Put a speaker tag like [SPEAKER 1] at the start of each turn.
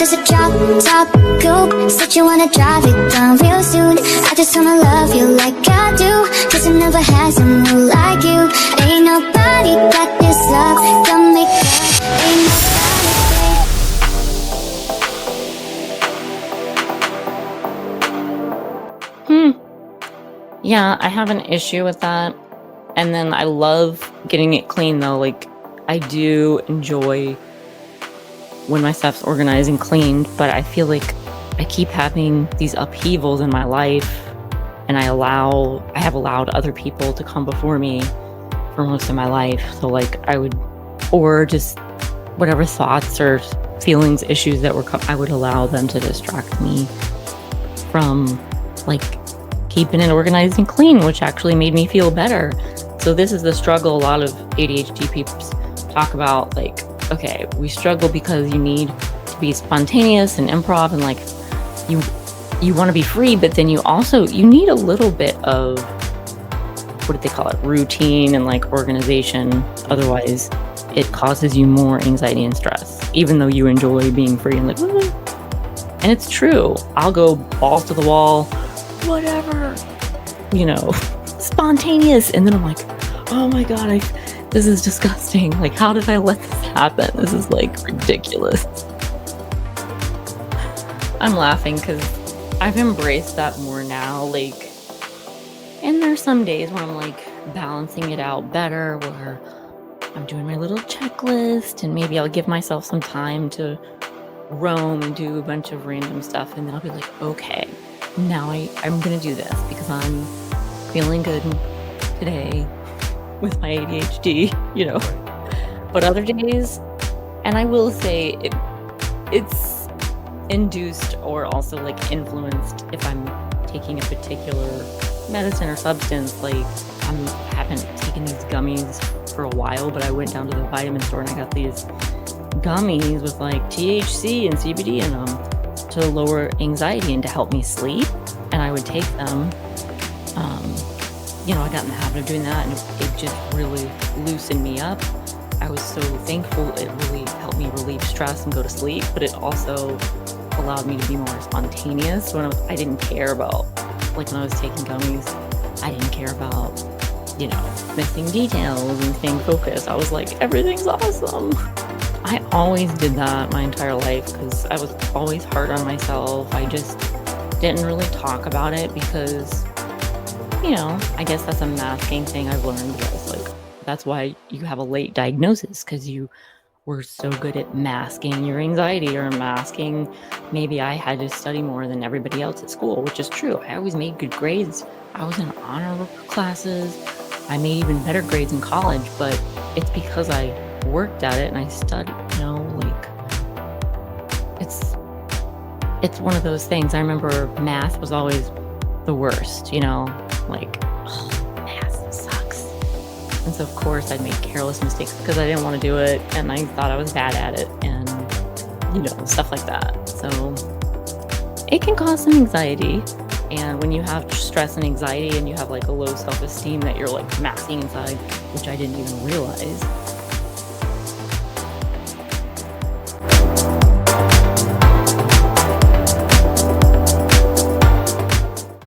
[SPEAKER 1] There's a drop top coupe, said you wanna drive it down real soon. I just wanna love you like I do, cause I never had someone like you. Ain't nobody got this love, don't make love, ain't
[SPEAKER 2] Yeah, I have an issue with that. And then I love getting it clean though. Like, I do enjoy when my stuff's organized and cleaned, but I feel like I keep having these upheavals in my life, and I have allowed other people to come before me for most of my life. So like or just whatever thoughts or feelings, issues that I would allow them to distract me from like keeping it organized and clean, which actually made me feel better. So this is the struggle a lot of ADHD people talk about. Like, okay, we struggle because you need to be spontaneous and improv, and like you want to be free, but then you need a little bit of, what do they call it, routine and like organization. Otherwise it causes you more anxiety and stress, even though you enjoy being free and like, and it's true. I'll go balls to the wall, whatever, spontaneous. And then I'm like, oh my God, this is disgusting. Like, how did I let this happen? This is like ridiculous. I'm laughing because I've embraced that more now. Like, and there's some days where I'm like balancing it out better, where I'm doing my little checklist, and maybe I'll give myself some time to roam and do a bunch of random stuff. And then I'll be like, okay, now I'm going to do this because I'm feeling good today with my ADHD, But other days, and I will say it's induced or also like influenced if I'm taking a particular medicine or substance. Like, I haven't taken these gummies for a while, but I went down to the vitamin store and I got these gummies with like THC and CBD in them to lower anxiety and to help me sleep. And I would take them. I got in the habit of doing that, and it just really loosened me up. I was so thankful. It really helped me relieve stress and go to sleep, but it also allowed me to be more spontaneous. When I didn't care about, like when I was taking gummies, I didn't care about, missing details and staying focused. I was like, everything's awesome. I always did that my entire life because I was always hard on myself. I just didn't really talk about it because, I guess that's a masking thing I've learned. That's why you have a late diagnosis, because you were so good at masking your anxiety or masking, maybe I had to study more than everybody else at school, which is true. I always made good grades. I was in honor classes. I made even better grades in college, but it's because I worked at it and I studied, it's one of those things. I remember math was always the worst, math sucks. And so of course I'd make careless mistakes because I didn't want to do it and I thought I was bad at it, and stuff like that. So it can cause some anxiety, and when you have stress and anxiety and you have like a low self-esteem that you're like masking inside, which I didn't even realize,